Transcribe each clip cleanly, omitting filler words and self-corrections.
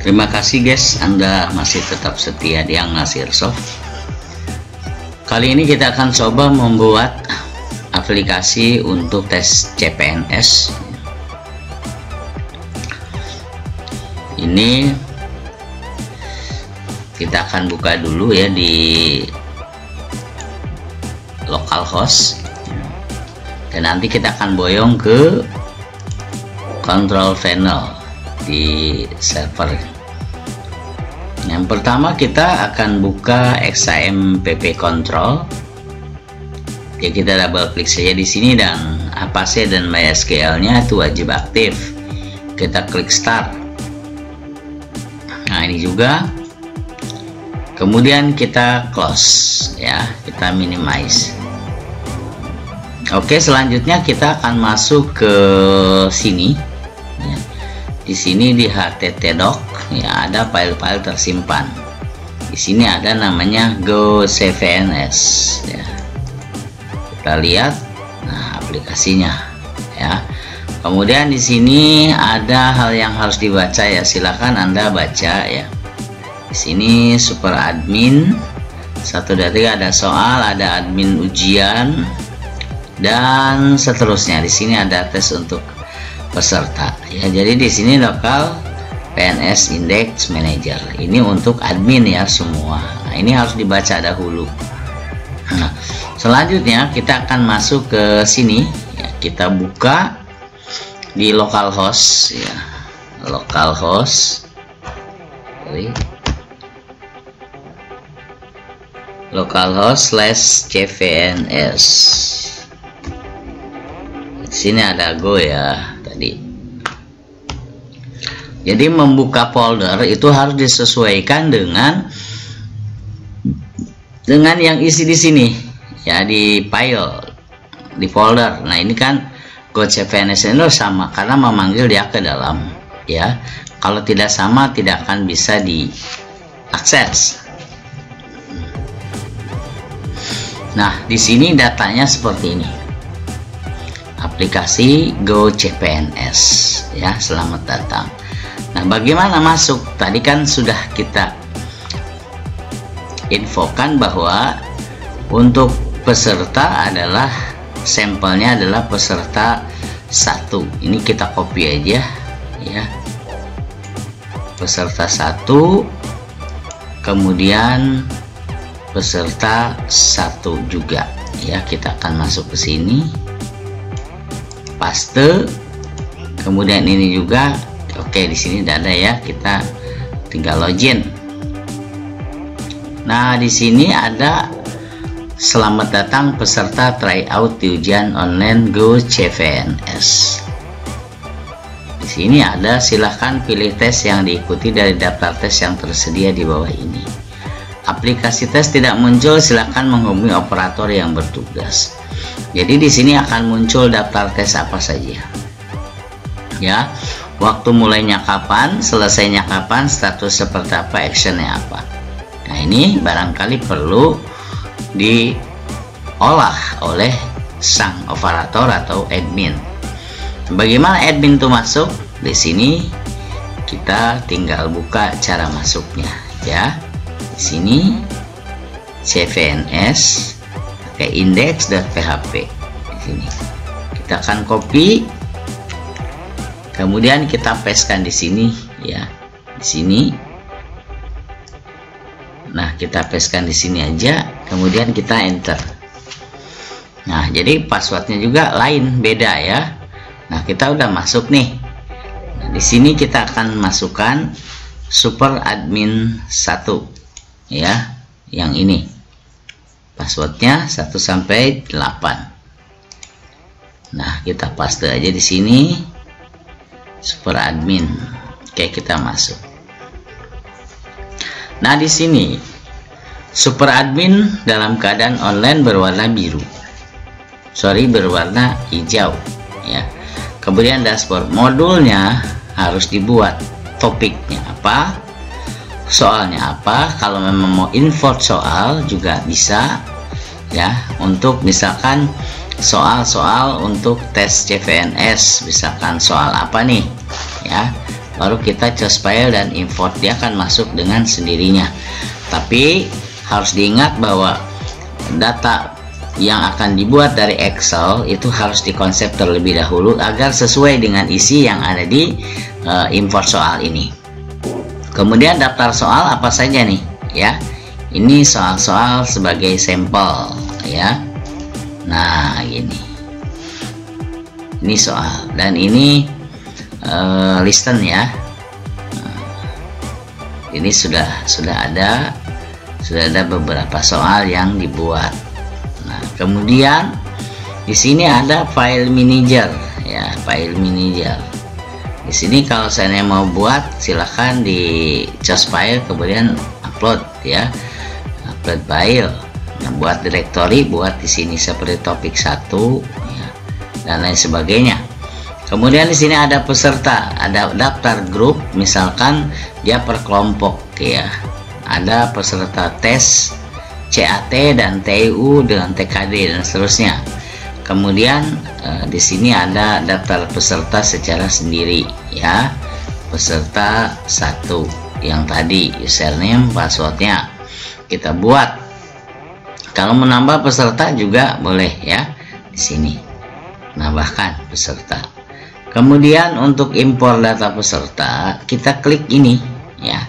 Terima kasih guys, Anda masih tetap setia di Angnas Airsoft. Kali ini kita akan coba membuat aplikasi untuk tes CPNS. Ini kita akan buka dulu ya di localhost, dan nanti kita akan boyong ke control panel di server. Yang pertama kita akan buka XAMPP control. Ya, kita double klik saja di sini dan Apache dan MySQL-nya itu wajib aktif. Kita klik start. Nah, ini juga. Kemudian kita close ya, kita minimize. Oke, selanjutnya kita akan masuk ke sini. Ya. Di sini di httdoc ya ada file-file tersimpan. Di sini ada namanya GoCPNS ya. Kita lihat nah aplikasinya ya. Kemudian di sini ada hal yang harus dibaca ya, silakan Anda baca ya. Di sini super admin 1-3 ada soal, ada admin ujian dan seterusnya. Di sini ada tes untuk peserta ya. Jadi di sini lokal PNS Index Manager ini untuk admin ya semua. Nah, ini harus dibaca dahulu. Nah, selanjutnya kita akan masuk ke sini ya, kita buka di localhost ya, localhost /cpns. Di sini ada Go ya tadi. Jadi membuka folder itu harus disesuaikan dengan yang isi di sini ya, di file, di folder. Nah, ini kan GoCPNS itu sama karena memanggil dia ke dalam ya. Kalau tidak sama tidak akan bisa diakses. Nah, di sini datanya seperti ini. Aplikasi GoCPNS ya, selamat datang. Nah, bagaimana masuk? Tadi kan sudah kita infokan bahwa untuk peserta adalah sampelnya adalah peserta 1. Ini kita copy aja ya. Peserta 1, kemudian peserta 1 juga ya. Kita akan masuk ke sini. Paste. Kemudian ini juga. Oke, di sini udah ada ya, kita tinggal login. Nah, di sini ada selamat datang peserta tryout di ujian online GoCPNS. Di sini ada silahkan pilih tes yang diikuti dari daftar tes yang tersedia di bawah ini. Aplikasi tes tidak muncul, silahkan menghubungi operator yang bertugas. Jadi di sini akan muncul daftar tes apa saja. Ya. Waktu mulainya kapan, selesainya kapan, status seperti apa, actionnya apa. Nah, ini barangkali perlu diolah oleh sang operator atau admin. Bagaimana admin itu masuk? Di sini kita tinggal buka cara masuknya ya. Di sini CPNS pakai index.php. Di sini kita akan copy. Kemudian kita pastekan di sini ya, di sini. Nah, kita pastekan di sini aja, kemudian kita enter. Nah, jadi passwordnya juga lain, beda ya. Nah, kita udah masuk nih. Nah, di sini kita akan masukkan super admin 1 ya, yang ini. Passwordnya 1 sampai 8. Nah, kita paste aja di sini. Super admin. Oke, kita masuk. Nah, di sini super admin dalam keadaan online berwarna biru. Berwarna hijau ya. Kemudian dashboard modulnya harus dibuat. Topiknya apa? soalnya apa. Kalau memang mau import soal juga bisa ya, untuk misalkan soal-soal untuk tes CPNS, misalkan soal apa nih ya, baru kita close file dan import, dia akan masuk dengan sendirinya. Tapi harus diingat bahwa data yang akan dibuat dari Excel itu harus dikonsep terlebih dahulu agar sesuai dengan isi yang ada di import soal ini. Kemudian daftar soal apa saja nih ya, ini soal-soal sebagai sampel ya. Nah ini soal, dan ini listen ya. Ini sudah ada beberapa soal yang dibuat. Nah, kemudian di sini ada file manager ya, file manager. Di sini kalau saya mau buat, silahkan di choose file, kemudian upload ya, upload file. Nah, buat directory, buat di sini seperti topik 1 ya, dan lain sebagainya. Kemudian di sini ada peserta, ada daftar grup, misalkan dia per kelompok ya. Ada peserta tes CAT dan TU dengan TKD dan seterusnya. Kemudian di sini ada daftar peserta secara sendiri ya. Peserta 1 yang tadi username, passwordnya kita buat. Kalau menambah peserta juga boleh ya, di sini menambahkan peserta. Kemudian untuk impor data peserta, kita klik ini ya,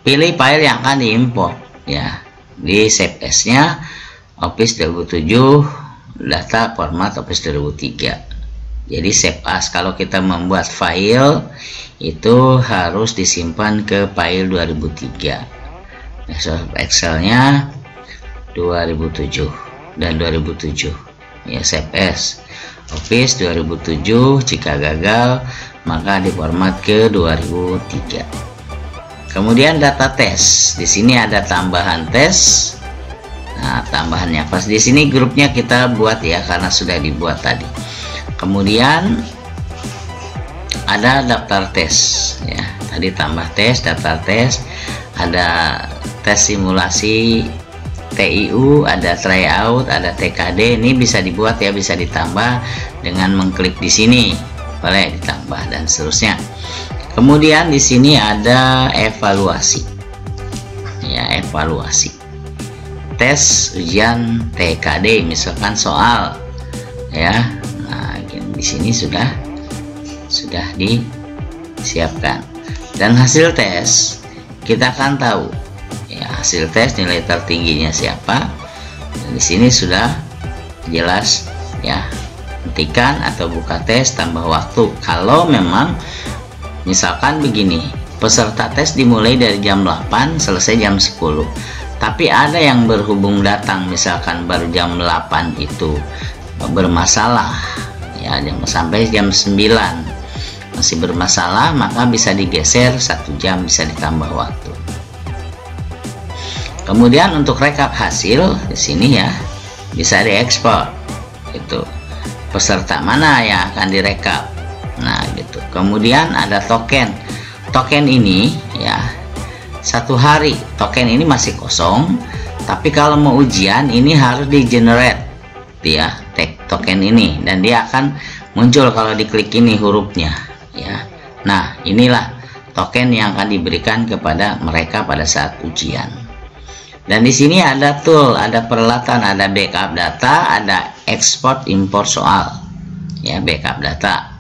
pilih file yang akan diimpor ya, di save as-nya Office 2007, data format Office 2003. Jadi save as, kalau kita membuat file itu harus disimpan ke file 2003. Excel-nya 2007 dan 2007 ya, save as Office 2007. Jika gagal maka diformat ke 2003. Kemudian data tes, di sini ada tambahan tes. Nah, tambahannya pas di sini grupnya kita buat ya, karena sudah dibuat tadi. Kemudian ada daftar tes ya, tadi tambah tes, daftar tes, ada tes simulasi TIU, ada tryout, ada TKD. Ini bisa dibuat ya, bisa ditambah dengan mengklik di sini, boleh ditambah dan seterusnya. Kemudian di sini ada evaluasi ya, evaluasi tes ujian TKD, misalkan soal ya. Nah, di sini sudah disiapkan, dan hasil tes kita akan tahu ya, hasil tes nilai tertingginya siapa. Dan di sini sudah jelas ya, hentikan atau buka tes, tambah waktu. Kalau memang misalkan begini, peserta tes dimulai dari jam 8 selesai jam 10, tapi ada yang berhubung datang misalkan baru jam 8 itu bermasalah ya, sampai jam 9 masih bermasalah, maka bisa digeser 1 jam, bisa ditambah waktu. Kemudian untuk rekap hasil di sini ya, bisa diekspor itu peserta mana yang akan direkap. Nah gitu. Kemudian ada token. Token ini ya, 1 hari token ini masih kosong, tapi kalau mau ujian ini harus di generate ya, token ini, dan dia akan muncul kalau diklik ini hurufnya ya. Nah, inilah token yang akan diberikan kepada mereka pada saat ujian. Dan di sini ada tool, ada peralatan, ada backup data, ada export import soal ya, backup data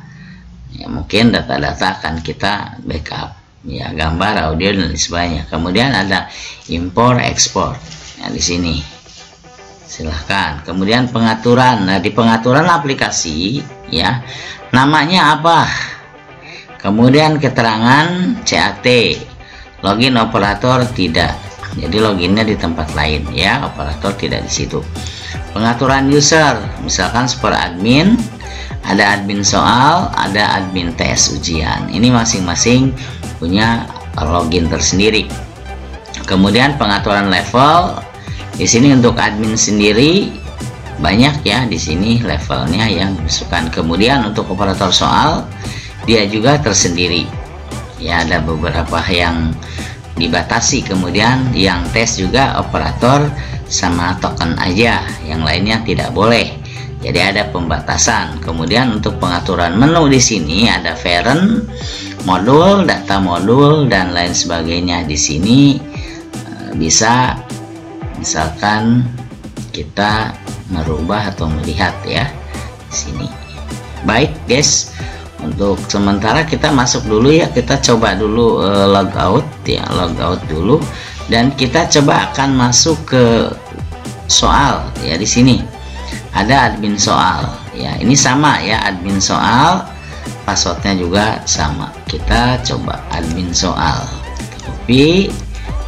ya, mungkin data-data akan kita backup ya, gambar, audio dan sebagainya. Kemudian ada import export ya, di sini silahkan. Kemudian pengaturan. Nah, di pengaturan aplikasi ya, namanya apa, kemudian keterangan CAT, login operator tidak, jadi loginnya di tempat lain ya, operator tidak di situ. Pengaturan user, misalkan super admin, ada admin soal, ada admin tes ujian. Ini masing-masing punya login tersendiri. Kemudian pengaturan level, di sini untuk admin sendiri banyak ya, di sini levelnya yang dimasukkan. Kemudian untuk operator soal dia juga tersendiri ya, ada beberapa yang dibatasi. Kemudian yang tes juga operator sama token aja, yang lainnya tidak boleh. Jadi ada pembatasan. Kemudian untuk pengaturan menu di sini ada parent, modul, data modul dan lain sebagainya. Di sini bisa misalkan kita merubah atau melihat ya di sini. Baik guys, untuk sementara kita masuk dulu ya, kita coba dulu logout ya, logout dulu, dan kita coba akan masuk ke soal ya. Di sini ada admin soal ya, ini sama ya, admin soal, passwordnya juga sama. Kita coba admin soal, copy,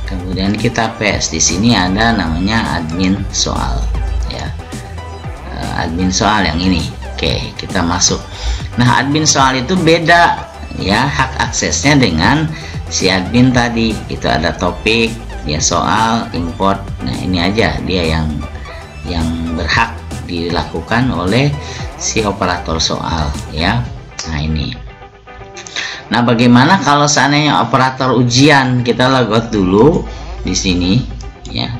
kemudian kita paste. Di sini ada namanya admin soal ya, admin soal yang ini. Oke, kita masuk. Nah, admin soal itu beda ya hak aksesnya dengan si admin tadi. Itu ada topik ya, soal, import. Nah, ini aja dia yang berhak dilakukan oleh si operator soal ya. Nah, ini. Nah, bagaimana kalau seandainya operator ujian? Kita logout dulu di sini ya.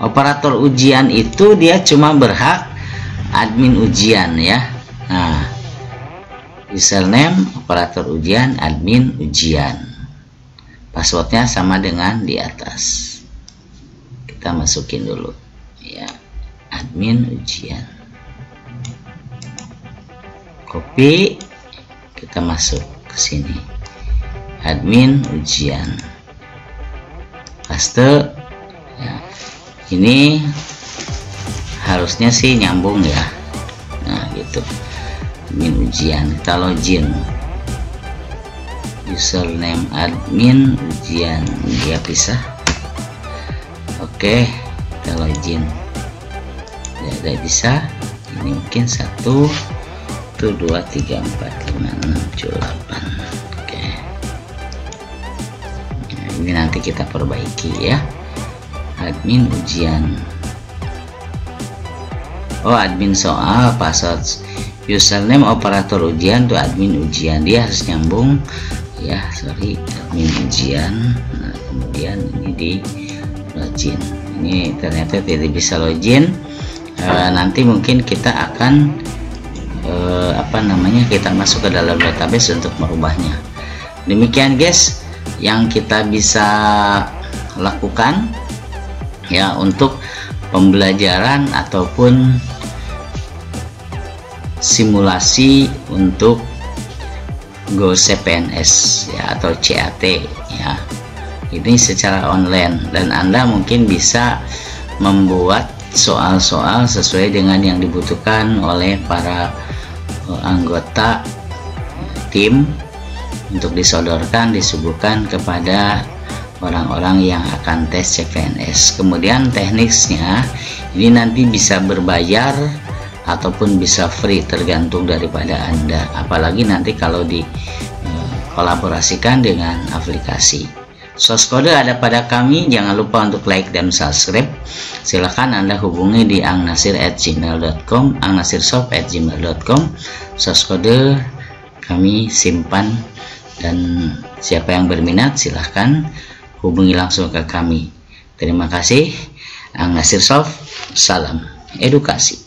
Operator ujian itu dia cuma berhak admin ujian ya. Nah, username operator ujian, admin ujian, passwordnya sama dengan di atas. Kita masukin dulu ya, admin ujian, copy, kita masuk ke sini, admin ujian, paste ya. Ini harusnya sih nyambung ya. Nah, gitu, admin ujian. Kita login, username admin ujian, dia pisah. Oke, kita login ya, udah bisa. Ini mungkin 1 2 3 4 5 6 7 8. Oke, nah, ini nanti kita perbaiki ya, admin ujian. Oh, admin soal, password, username operator ujian tuh admin ujian, dia harus nyambung ya. Sorry, admin ujian. Nah, kemudian ini di login. Ini ternyata tidak bisa login. Nanti mungkin kita akan kita masuk ke dalam database untuk merubahnya. Demikian guys yang kita bisa lakukan ya untuk pembelajaran ataupun simulasi untuk GoCPNS ya, atau CAT ya. Ini secara online, dan Anda mungkin bisa membuat soal-soal sesuai dengan yang dibutuhkan oleh para anggota tim untuk disodorkan, disuguhkan kepada orang-orang yang akan tes CPNS. Kemudian teknisnya ini nanti bisa berbayar ataupun bisa free, tergantung daripada Anda, apalagi nanti kalau dikolaborasikan dengan aplikasi. Source code ada pada kami, jangan lupa untuk like dan subscribe. Silahkan Anda hubungi di angnasir@gmail.com, angnasirshop@gmail.com. Source code kami simpan, dan siapa yang berminat silahkan hubungi langsung ke kami. Terima kasih. Ang Nasir Shop, salam edukasi.